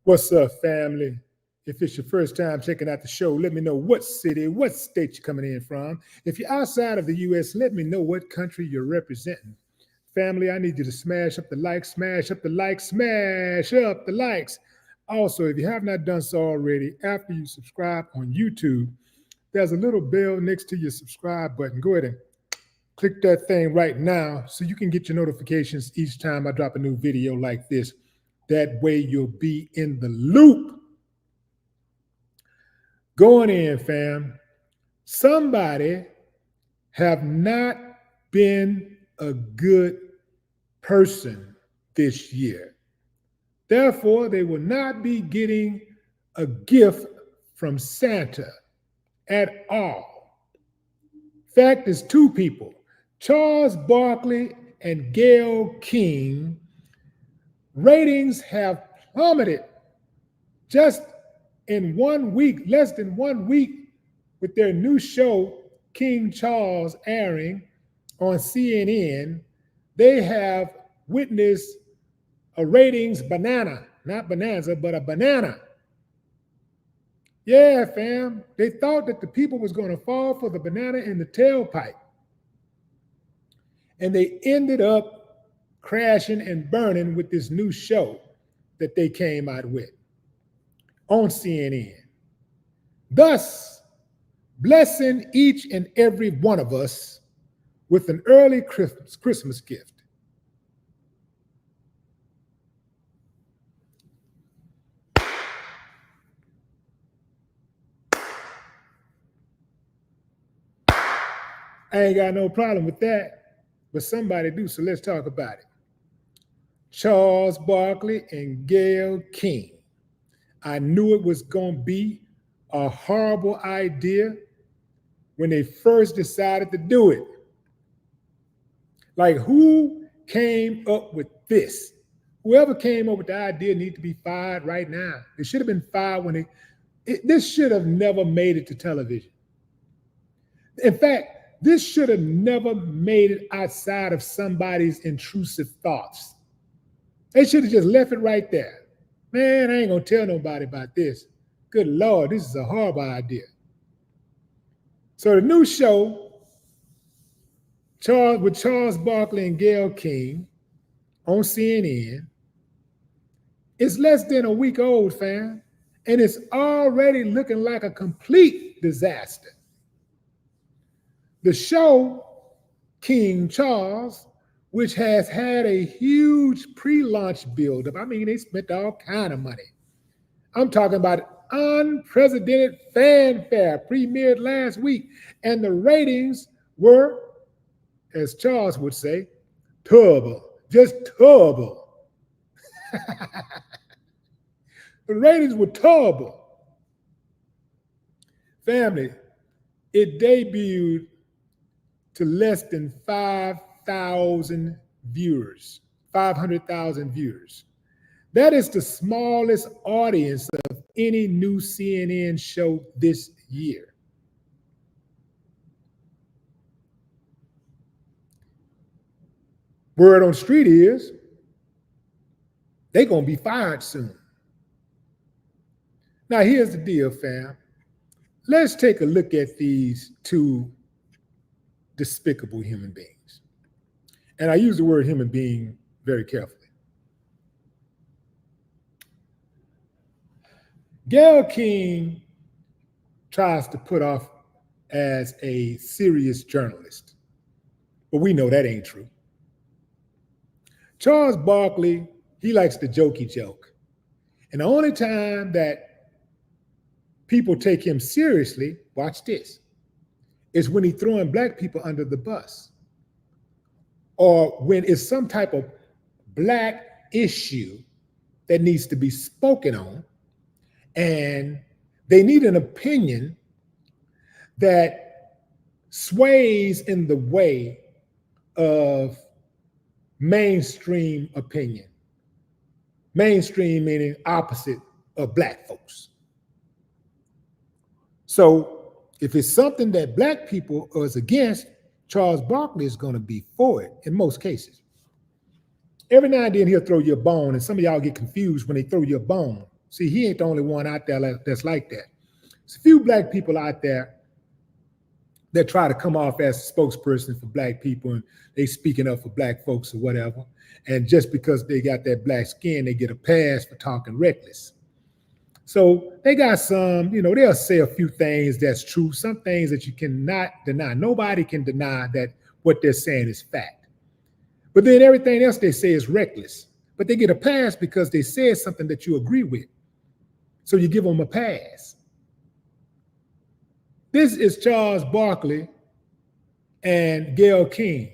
What's up, family? If it's your first time checking out the show, let me know what city, what state you're coming in from. If you're outside of the U.S., let me know what country you're representing. Family, I need you to smash up the likes, smash up the likes, smash up the likes. Also, if you have not done so already, after you subscribe on YouTube, there's a little bell next to your subscribe button. Go ahead and click that thing right now so you can get your notifications each time I drop a new video like this. That way you'll be in the loop. Going in, fam. Somebody have not been a good person this year. Therefore, they will not be getting a gift from Santa at all. Fact is, two people, Charles Barkley and Gayle King, ratings have plummeted just in 1 week, less than 1 week, with their new show, King Charles, airing on CNN. They have witnessed a ratings banana, not bonanza, but a banana. Yeah, fam. They thought that the people was going to fall for the banana in the tailpipe. And they ended up crashing and burning with this new show that they came out with on CNN. Thus, blessing each and every one of us with an early Christmas gift. I ain't got no problem with that, but somebody do, so let's talk about it. Charles Barkley and Gayle King. I knew it was going to be a horrible idea when they first decided to do it. Like, who came up with this? Whoever came up with the idea need to be fired right now. They should have been fired when this should have never made it to television. In fact, this should have never made it outside of somebody's intrusive thoughts. They should have just left it right there. Man, I ain't gonna tell nobody about this. Good Lord, this is a horrible idea. So the new show, with Charles Barkley and Gayle King on CNN, is less than a week old, fam, and it's already looking like a complete disaster. The show, King Charles, which has had a huge pre-launch buildup. I mean, they spent all kind of money. I'm talking about unprecedented fanfare, premiered last week, and the ratings were, as Charles would say, terrible, just terrible. The ratings were terrible. Family, it debuted to less than 5,000 viewers, 500,000 viewers. That is the smallest audience of any new CNN show this year. Word on the street is they're going to be fired soon. Now, here's the deal, fam. Let's take a look at these two despicable human beings. And I use the word human being very carefully. Gayle King tries to put off as a serious journalist, but we know that ain't true. Charles Barkley, he likes the jokey joke. And the only time that people take him seriously, watch this, is when he's throwing black people under the bus, or when it's some type of black issue that needs to be spoken on, and they need an opinion that sways in the way of mainstream opinion. Mainstream meaning opposite of black folks. So if it's something that black people is against, Charles Barkley is going to be for it in most cases. Every now and then he'll throw you a bone, and some of y'all get confused when they throw you a bone. See, he ain't the only one out there that's like that. There's a few black people out there that try to come off as a spokesperson for black people and they speaking up for black folks or whatever. And just because they got that black skin, they get a pass for talking reckless. So they got some, they'll say a few things that's true, some things that you cannot deny. Nobody can deny that what they're saying is fact. But then everything else they say is reckless. But they get a pass because they said something that you agree with. So you give them a pass. This is Charles Barkley and Gayle King,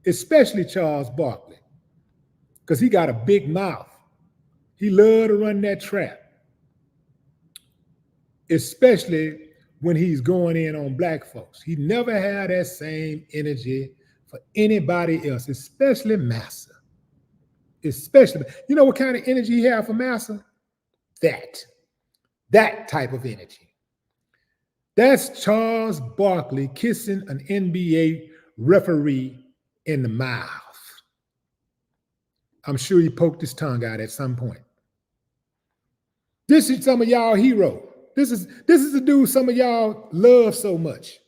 especially Charles Barkley, because he got a big mouth. He loved to run that trap, especially when he's going in on black folks. He never had that same energy for anybody else, especially Massa. Especially, you know what kind of energy he had for Massa? That type of energy. That's Charles Barkley kissing an NBA referee in the mouth. I'm sure he poked his tongue out at some point. This is some of y'all hero. This is the dude some of y'all love so much.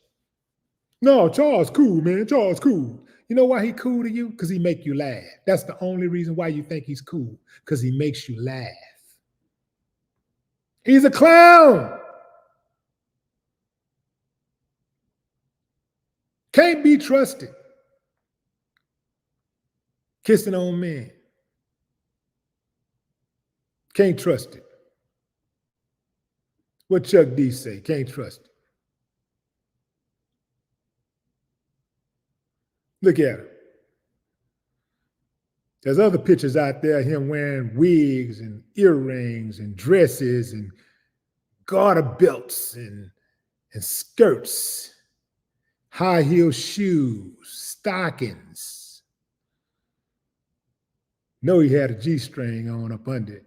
No, Charles cool, man. Charles cool. You know why he cool to you? Because he make you laugh. That's the only reason why you think he's cool, because he makes you laugh. He's a clown. Can't be trusted. Kissing on men. Can't trust it. What Chuck D say? Can't trust it. Look at him. There's other pictures out there, him wearing wigs and earrings and dresses and garter belts and skirts, high heel shoes, stockings. No, he had a G-string on up under it.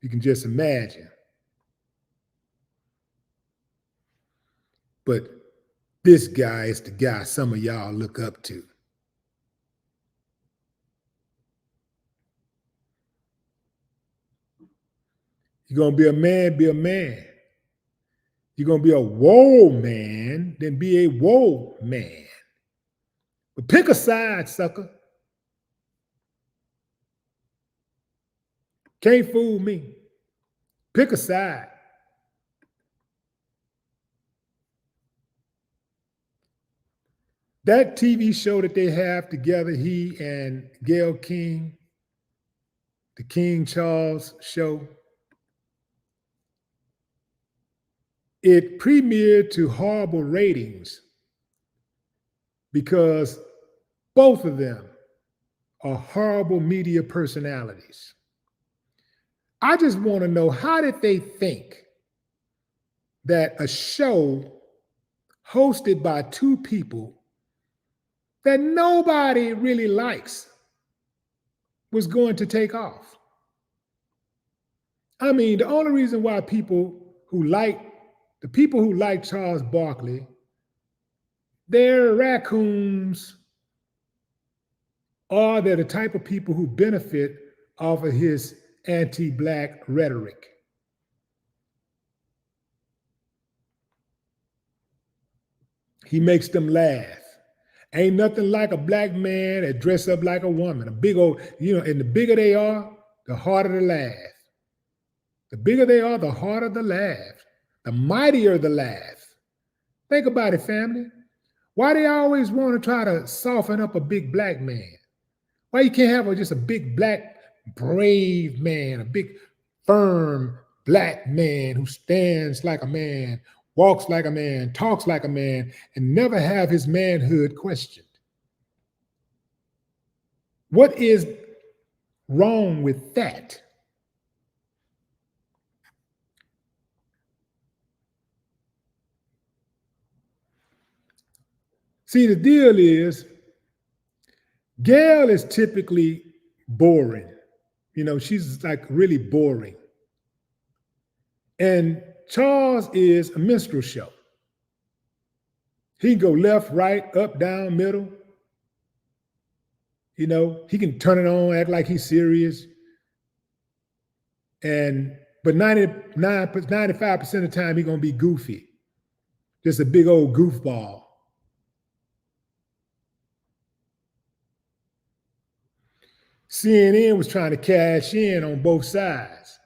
You can just imagine. But this guy is the guy some of y'all look up to. You're going to be a man, be a man. You're going to be a woe man, then be a woe man. But pick a side, sucker. Can't fool me. Pick a side. That TV show that they have together, he and Gayle King, the King Charles show, it premiered to horrible ratings because both of them are horrible media personalities. I just want to know, how did they think that a show hosted by two people that nobody really likes was going to take off? I mean, the only reason why the people who like Charles Barkley, they're raccoons, or they're the type of people who benefit off of his anti-black rhetoric. He makes them laugh. Ain't nothing like a black man that dress up like a woman. A big old, and the bigger they are, the harder the laugh. The bigger they are, the harder the laugh. The mightier the laugh. Think about it, family. Why they always want to try to soften up a big black man? Why you can't have just a big black brave man, a big firm black man who stands like a man, walks like a man, talks like a man, and never have his manhood questioned? What is wrong with that? See, the deal is, Gayle is typically boring. She's like really boring. And Charles is a minstrel show. He can go left, right, up, down, middle. He can turn it on, act like he's serious. And But 95% of the time, he's going to be goofy. Just a big old goofball. CNN was trying to cash in on both sides.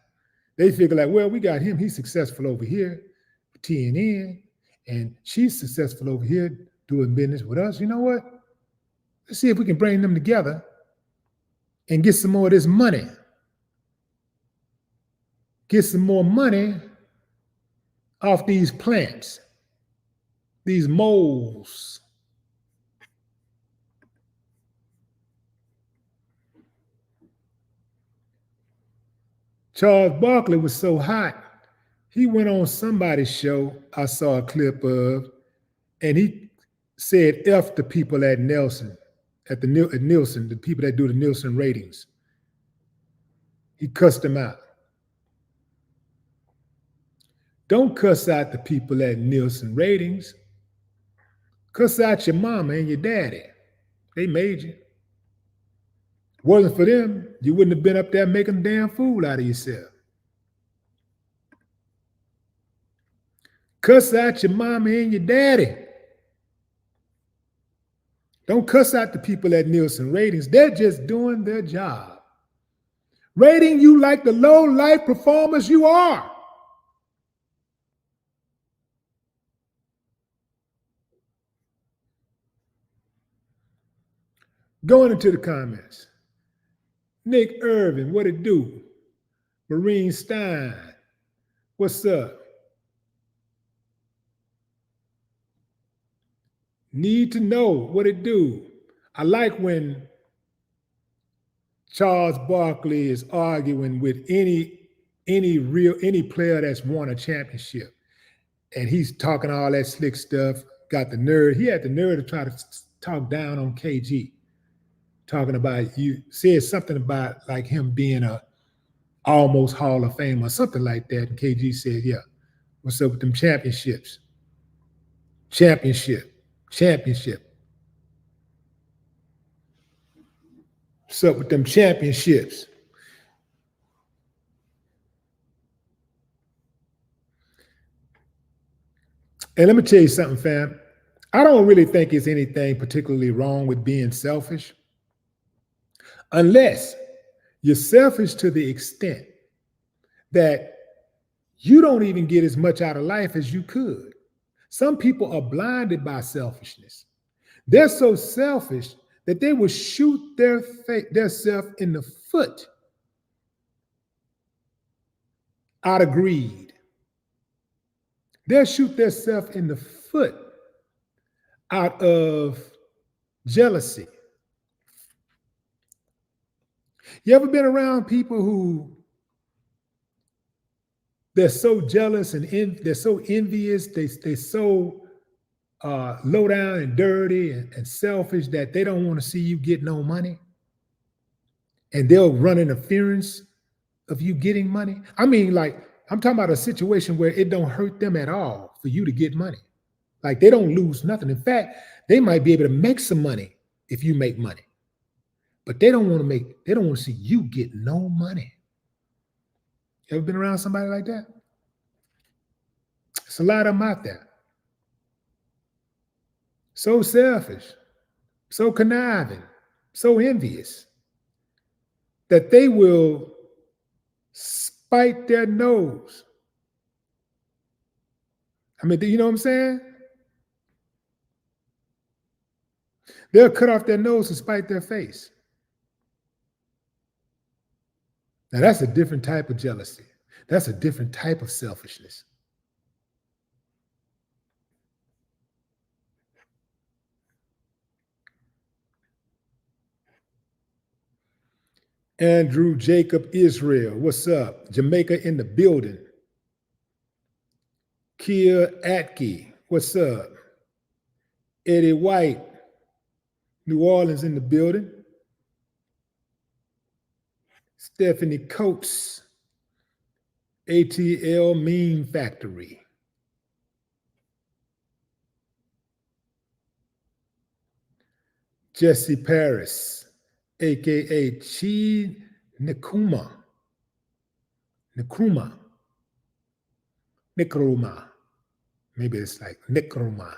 They figure like, well, we got him. He's successful over here, TNN, and she's successful over here doing business with us. You know what? Let's see if we can bring them together and get some more of this money. Get some more money off these plants, these moles. Charles Barkley was so hot, he went on somebody's show I saw a clip of, and he said F the people at Nielsen, at Nielsen, the people that do the Nielsen ratings. He cussed them out. Don't cuss out the people at Nielsen ratings. Cuss out your mama and your daddy. They made you. Wasn't for them, you wouldn't have been up there making a damn fool out of yourself. Cuss out your mama and your daddy. Don't cuss out the people at Nielsen ratings. They're just doing their job. Rating you like the low-life performers you are. Going into the comments. Nick Irvin, what it do? Marine Stein, what's up? Need to know what it do. I like when Charles Barkley is arguing with any player that's won a championship, and he's talking all that slick stuff. Got the nerve. He had the nerve to try to talk down on KG, talking about you said something about like him being a almost Hall of Fame or something like that. And KG said, "Yeah, what's up with them championships? Championship. What's up with them championships?" And let me tell you something, fam. I don't really think there's anything particularly wrong with being selfish, unless you're selfish to the extent that you don't even get as much out of life as you could. Some people are blinded by selfishness. They're so selfish that they will shoot their self in the foot out of greed. They'll shoot their self in the foot out of jealousy. You ever been around people who they're so jealous and they're so envious, they're so low down and dirty and selfish that they don't want to see you get no money, and they'll run interference of you getting money? I mean, like, I'm talking about a situation where it don't hurt them at all for you to get money. Like, they don't lose nothing. In fact, they might be able to make some money if you make money, but they don't want to see you get no money. You ever been around somebody like that? It's a lot of them out there. So selfish, so conniving, so envious that they will spite their nose. I mean, you know what I'm saying? They'll cut off their nose to spite their face. Now, that's a different type of jealousy. That's a different type of selfishness. Andrew Jacob Israel, what's up? Jamaica in the building. Kia Atke, what's up? Eddie White, New Orleans in the building. Stephanie Coates, ATL Meme Factory. Jesse Paris, aka Chi Nkrumah. Nkrumah. Maybe it's like Nkrumah.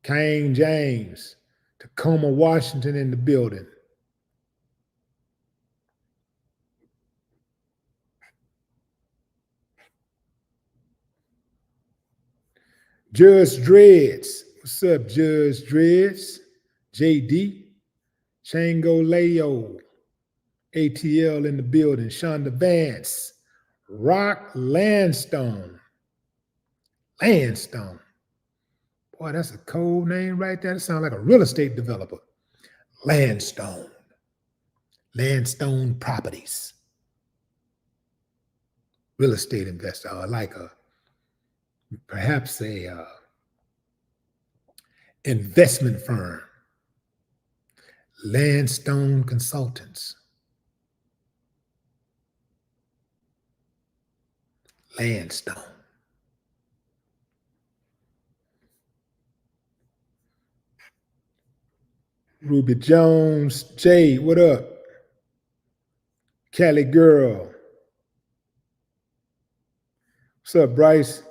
King James, Tacoma, Washington in the building. Judge Dreads. What's up, Judge Dreads? JD. Chango Leo. ATL in the building. Shonda Vance. Rock Landstone. Landstone. Boy, that's a cold name right there. That sounds like a real estate developer. Landstone. Landstone Properties. Real estate investor, or like perhaps a investment firm. Landstone Consultants. Landstone. Ruby Jones. Jay, what up? Cali Girl. What's up, Bryce?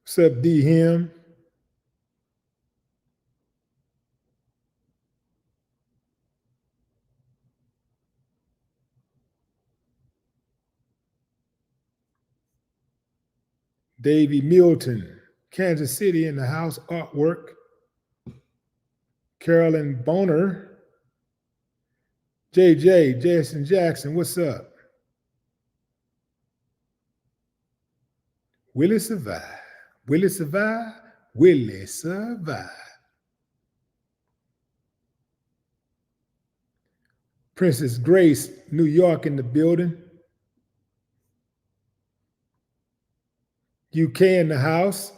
What's up, D Him? Davey Milton. Kansas City in the house. Artwork. Carolyn Boner. JJ, Jason Jackson, what's up? Will it survive? Will it survive? Will it survive? Princess Grace, New York in the building. UK in the house.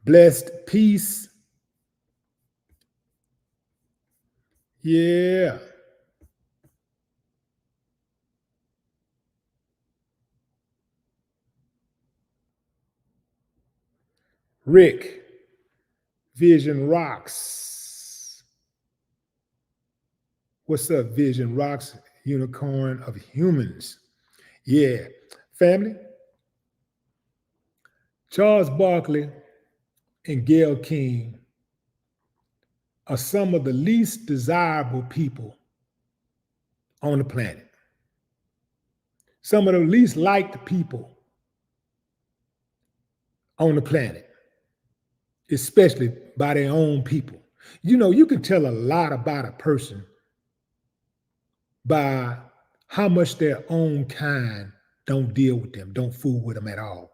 Blessed Peace. Yeah. Rick, Vision Rocks. What's up, Vision Rocks? Unicorn of humans. Yeah. Family, Charles Barkley and Gayle King are some of the least desirable people on the planet. Some of the least liked people on the planet, especially by their own people. You know, you can tell a lot about a person by how much their own kind don't deal with them, don't fool with them at all.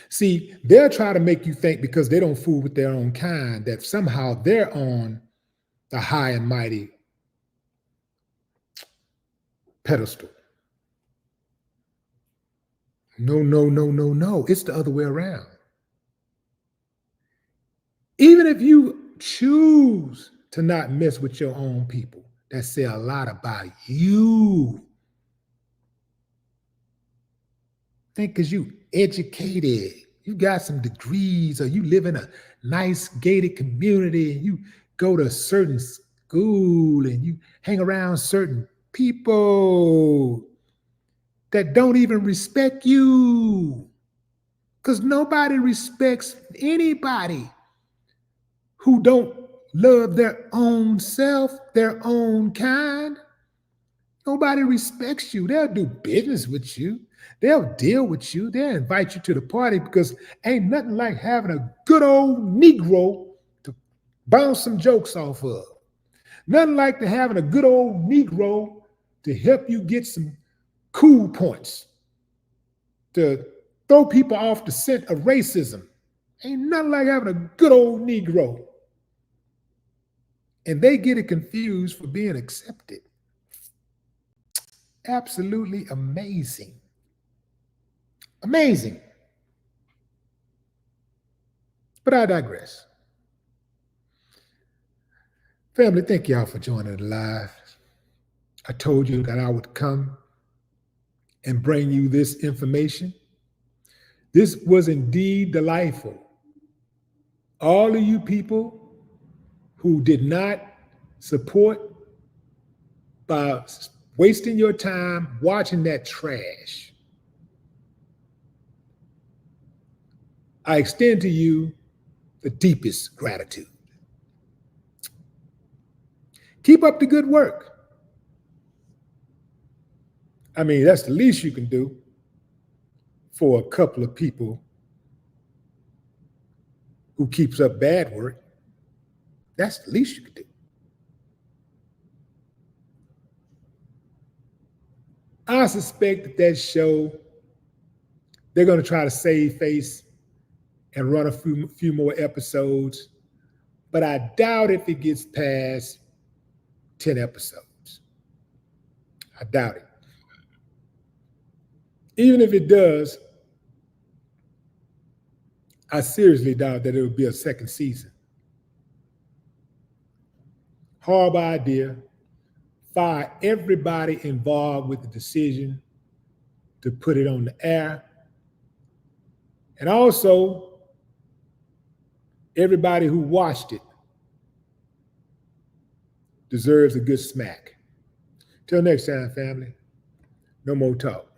See, they'll try to make you think because they don't fool with their own kind that somehow they're on the high and mighty pedestal. No, no, no, no, no. It's the other way around. Even if you choose to not mess with your own people, that say a lot about you. Think because you educated, you got some degrees, or you live in a nice gated community, and you go to a certain school, and you hang around certain people that don't even respect you. Because nobody respects anybody who don't love their own self, their own kind. Nobody respects you. They'll do business with you. They'll deal with you. They'll invite you to the party because ain't nothing like having a good old Negro to bounce some jokes off of. Nothing like to having a good old Negro to help you get some cool points, to throw people off the scent of racism. Ain't nothing like having a good old Negro. And they get it confused for being accepted. Absolutely amazing. Amazing. But I digress. Family, thank y'all for joining the live. I told you that I would come and bring you this information. This was indeed delightful. All of you people who did not support by wasting your time watching that trash, I extend to you the deepest gratitude. Keep up the good work. I mean, that's the least you can do for a couple of people who keeps up bad work. That's the least you can do. I suspect that show, they're going to try to save face and run a few more episodes, but I doubt if it gets past 10 episodes. I doubt it. Even if it does, I seriously doubt that it will be a second season. Horrible idea. Fire everybody involved with the decision to put it on the air. And also, everybody who watched it deserves a good smack. Till next time, family. No more talk.